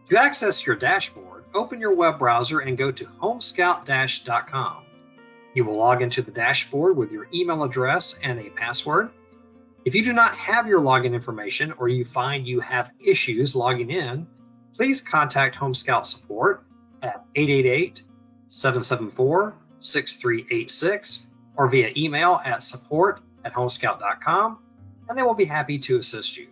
To access your dashboard, open your web browser and go to HomeScout-.com. You will log into the dashboard with your email address and a password. If you do not have your login information or you find you have issues logging in, please contact HomeScout support at 888-774-6386 or via email at support@homescout.com, and they will be happy to assist you.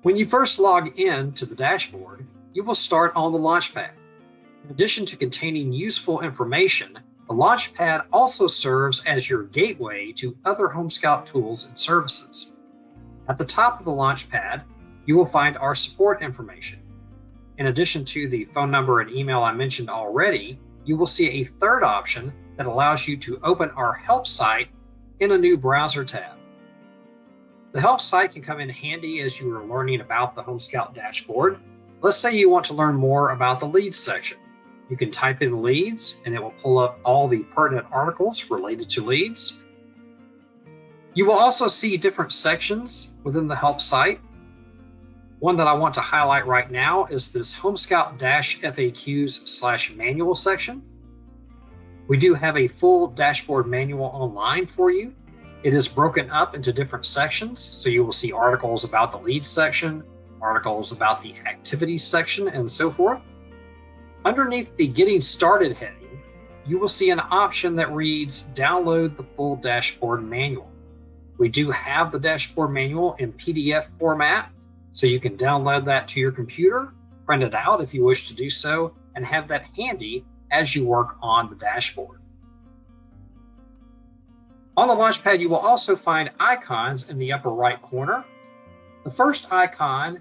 When you first log in to the dashboard, you will start on the Launchpad. In addition to containing useful information, the Launchpad also serves as your gateway to other HomeScout tools and services. At the top of the Launchpad, you will find our support information. In addition to the phone number and email I mentioned already, you will see a third option that allows you to open our help site in a new browser tab. The help site can come in handy as you are learning about the HomeScout dashboard. Let's say you want to learn more about the leads section. You can type in leads and it will pull up all the pertinent articles related to leads. You will also see different sections within the help site. One that I want to highlight right now is this HomeScout-FAQs/manual section. We do have a full dashboard manual online for you. It is broken up into different sections, so you will see articles about the leads section, articles about the activities section, and so forth. Underneath the Getting Started heading, you will see an option that reads Download the full dashboard manual. We do have the dashboard manual in PDF format, so you can download that to your computer, print it out if you wish to do so, and have that handy as you work on the dashboard. On the Launchpad, you will also find icons in the upper right corner. The first icon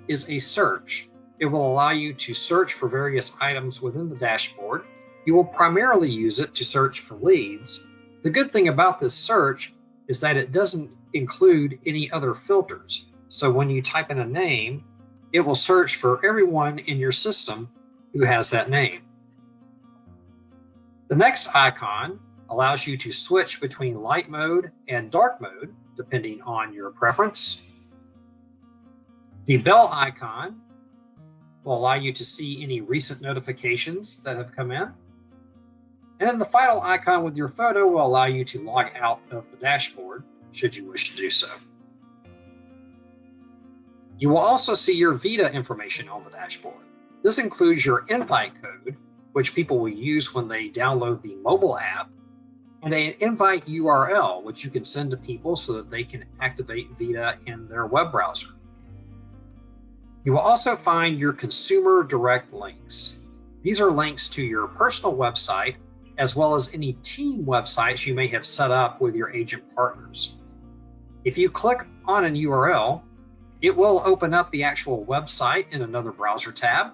is a search. It will allow you to search for various items within the dashboard. You will primarily use it to search for leads. The good thing about this search is that it doesn't include any other filters. So when you type in a name, it will search for everyone in your system who has that name. The next icon allows you to switch between light mode and dark mode, depending on your preference. The bell icon will allow you to see any recent notifications that have come in. And then the final icon with your photo will allow you to log out of the dashboard, should you wish to do so. You will also see your Vita information on the dashboard. This includes your invite code, which people will use when they download the mobile app, and an invite URL, which you can send to people so that they can activate Vita in their web browser. You will also find your consumer direct links. These are links to your personal website, as well as any team websites you may have set up with your agent partners. If you click on an URL, it will open up the actual website in another browser tab.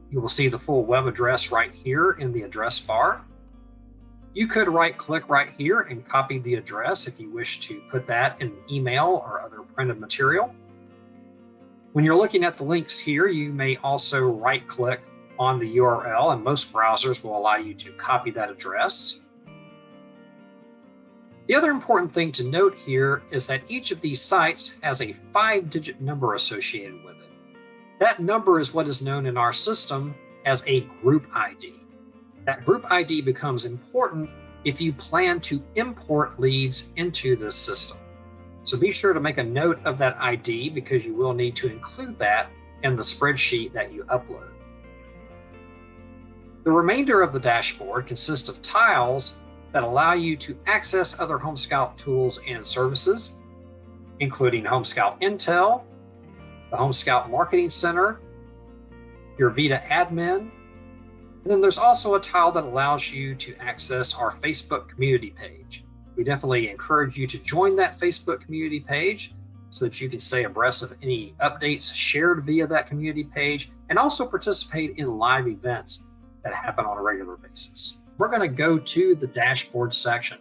You will see the full web address right here in the address bar. You could right-click right here and copy the address if you wish to put that in an email or other printed material. When you're looking at the links here, you may also right-click on the URL, and most browsers will allow you to copy that address. The other important thing to note here is that each of these sites has a 5-digit number associated with it. That number is what is known in our system as a group ID. That group ID becomes important if you plan to import leads into this system. So be sure to make a note of that ID because you will need to include that in the spreadsheet that you upload. The remainder of the dashboard consists of tiles that allow you to access other HomeScout tools and services, including HomeScout Intel, the HomeScout Marketing Center, your Vita admin, and then there's also a tile that allows you to access our Facebook community page. We definitely encourage you to join that Facebook community page so that you can stay abreast of any updates shared via that community page and also participate in live events that happen on a regular basis. We're going to go to the dashboard section.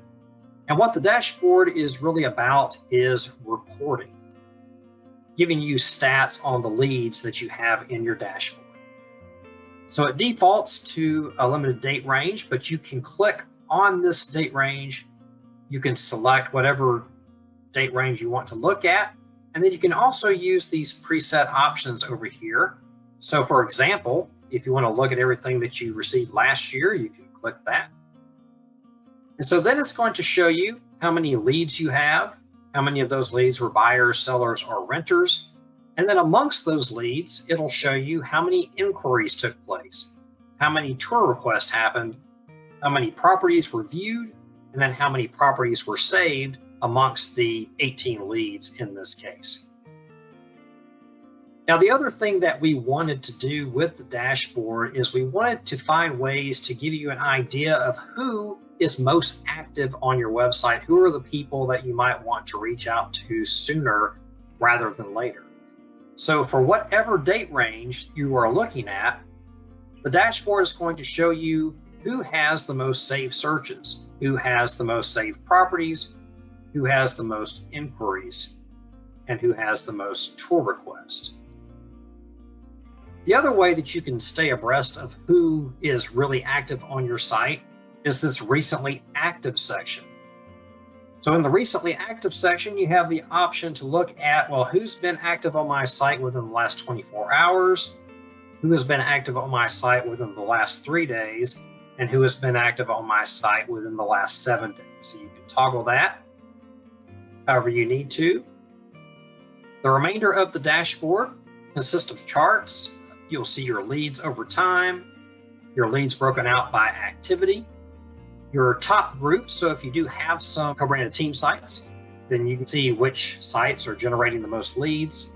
And what the dashboard is really about is reporting, giving you stats on the leads that you have in your dashboard. So it defaults to a limited date range, but you can click on this date range. You can select whatever date range you want to look at, And then you can also use these preset options over here. So for example, if you want to look at everything that you received last year, you can click that. And so then it's going to show you how many leads you have, how many of those leads were buyers, sellers, or renters. And then amongst those leads, it'll show you how many inquiries took place, how many tour requests happened, how many properties were viewed, and then how many properties were saved amongst the 18 leads in this case. Now, the other thing that we wanted to do with the dashboard is we wanted to find ways to give you an idea of who is most active on your website, who are the people that you might want to reach out to sooner rather than later. So for whatever date range you are looking at, the dashboard is going to show you who has the most saved searches, who has the most saved properties, who has the most inquiries, and who has the most tour requests. The other way that you can stay abreast of who is really active on your site is this recently active section. So in the recently active section, you have the option to look at, well, who's been active on my site within the last 24 hours, who has been active on my site within the last 3 days, and who has been active on my site within the last 7 days. So you can toggle that however you need to. The remainder of the dashboard consists of charts. You'll see your leads over time, your leads broken out by activity, your top groups. So if you do have some co-branded team sites, then you can see which sites are generating the most leads.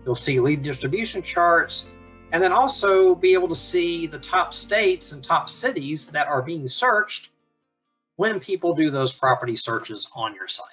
You'll see lead distribution charts, and then also be able to see the top states and top cities that are being searched when people do those property searches on your site.